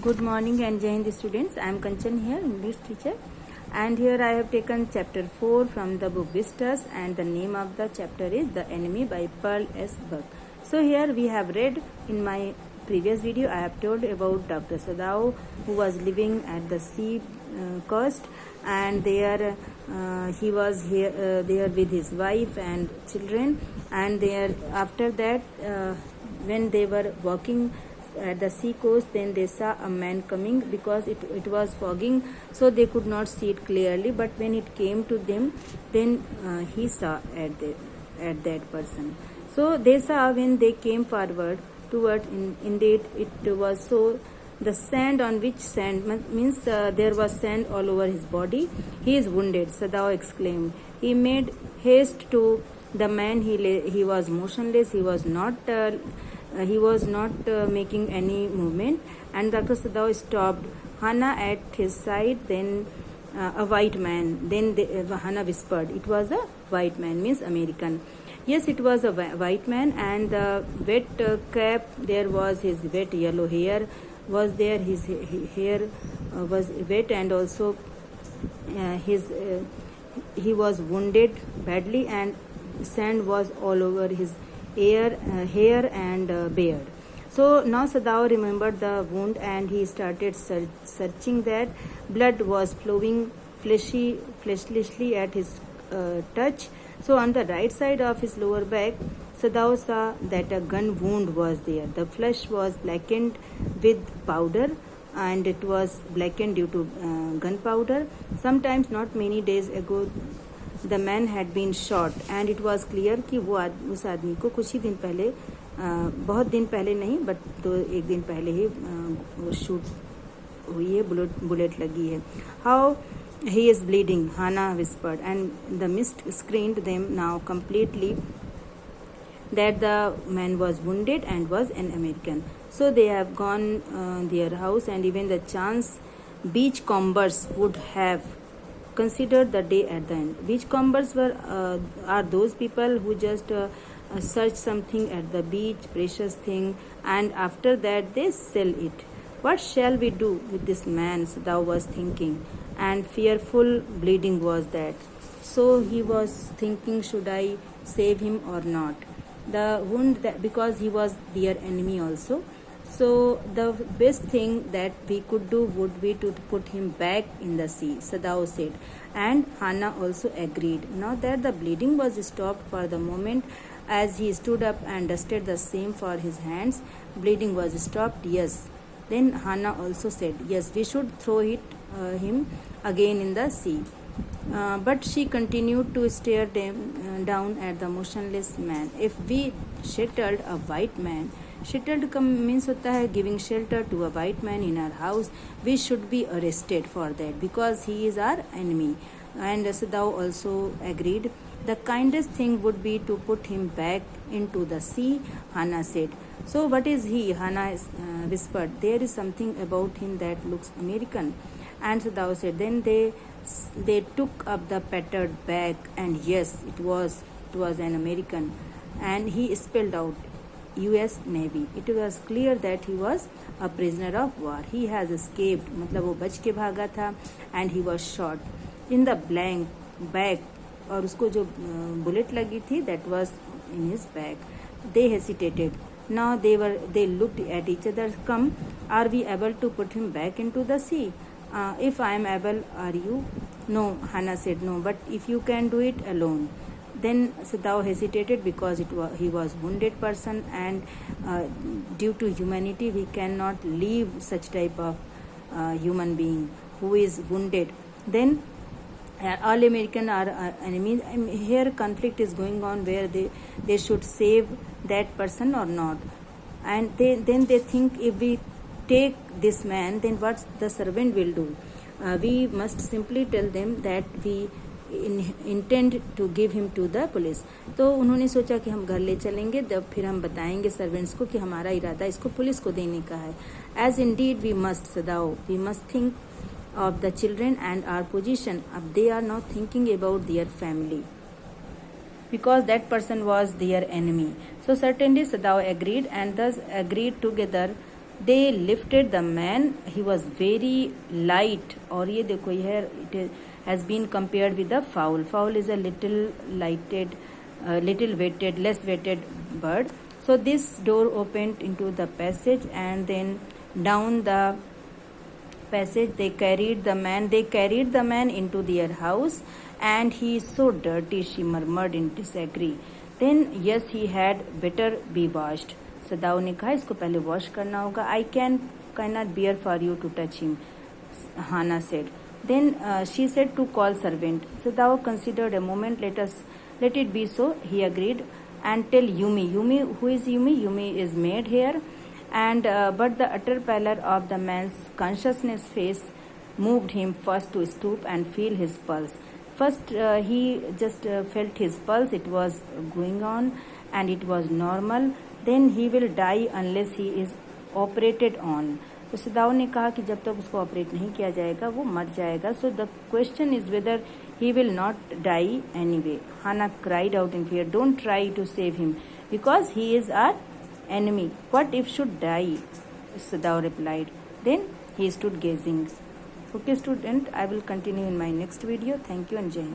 Good morning and Jai Hind students. I am Kanchan here, English teacher, and here I have taken chapter 4 from the book Vistas, and the name of the chapter is The Enemy by Pearl S. Buck. So here we have read in my previous video I have told about Dr. Sadao, who was living at the sea coast, and there he was here there with his wife and children, and there after that when they were walking at the sea coast, then they saw a man coming because it was fogging, so they could not see it clearly, but when it came to them, then he saw at that person. So they saw when they came forward toward, indeed it was so. The sand on which sand means there was sand all over his body. He is wounded, Sadao exclaimed. He made haste to the man. He was motionless. He was not making any movement, and Dr. Sadao stopped. Hannah at his side, then a white man. Then Hannah whispered, "It was a white man," means American. Yes, it was a white man, and the wet cap, there was his wet yellow hair was there. His hair was wet, and also he was wounded badly, and sand was all over his hair and beard. So now Sadao remembered the wound, and he started searching that. Blood was flowing fleshishly at his touch. So on the right side of his lower back, Sadao saw that a gun wound was there. The flesh was blackened with powder, and it was blackened due to gunpowder. Sometimes, not many days ago, the man had been shot, and it was clear कि वो उस आदमी को कुछ ही दिन पहले, बहुत दिन पहले नहीं, बट एक दिन पहले ही वो शूट हुई है, बुलेट लगी है. How he is bleeding, Hannah whispered, and the mist screened them now completely that the man was wounded and was an American. So they have gone their house, and even the chance beachcombers would have considered the day at the end. Beachcombers are those people who just search something at the beach, precious thing, and after that they sell it. What shall we do with this man? Sadao was thinking, and fearful bleeding was that. So he was thinking, should I save him or not? The wound, because he was their enemy also. So the best thing that we could do would be to put him back in the sea, Sadao said, and Hannah also agreed. Now that the bleeding was stopped for the moment, as he stood up and dusted the same for his hands, bleeding was stopped. Yes. Then Hannah also said, yes, we should throw him again in the sea. But she continued to stare down at the motionless man. If we sheltered a white man, sheltered means होता है giving shelter to a white man in our house, we should be arrested for that because he is our enemy. And Sadao also agreed. The kindest thing would be to put him back into the sea, Hannah said. So what is he? Hannah whispered. There is something about him that looks American. And Sadao said. Then they took up the battered bag, and yes, it was an American. And he spelled out US Navy. It was clear that he was a prisoner of war. He has escaped, मतलब वो बच के भागा था, and he was shot in the blank back, और उसको जो bullet लगी थी, that was in his back. They hesitated. Now they looked at each other. Come, are we able to put him back into the sea? If I am able, are you? No, Hannah said. No, but if you can do it alone. Then Sadao hesitated because he was wounded person, and due to humanity we cannot leave such type of human being who is wounded. Then all American are enemies. Here conflict is going on where they should save that person or not, and then they think if we take this man, then what the servant will do. We must simply tell them that we intend to give him to the police. तो उन्होंने सोचा कि हम घर ले चलेंगे, तब फिर हम बताएंगे सर्वेंट्स को कि हमारा इरादा इसको पुलिस को देने का है. As indeed we must, Sadao, we must think of the children and our position. अब they are not thinking about their family because that person was their enemy. So certainly Sadao agreed, and thus agreed together They lifted the man. He was very light. और ये देखो ये it has been compared with the fowl. Fowl is a little lighted, little weighted, less weighted bird. So this door opened into the passage, and then down the passage they carried the man into their house, and he is so dirty, she murmured in disagree. Then yes, he had better be washed. सदाओ ने कहा इसको पहले wash करना होगा. I cannot bear for you to touch him, Hannah said. Then she said to call servant. Sadao considered a moment. Let it be so, he agreed. And tell Yumi. Who is Yumi? Yumi is maid here. And but the utter pallor of the man's consciousness face moved him first to stoop and feel his pulse. First he just felt his pulse. It was going on and it was normal. Then he will die unless he is operated on. तो सदाओ ने कहा कि जब तक उसको operate नहीं किया जाएगा वो मर जाएगा. So the question is whether he will not die anyway. Hannah cried out in fear, don't try to save him because he is our enemy. What if should die? Sadao replied. Then he stood gazing. Okay student, I will continue in my next video. Thank you and Jai Hind.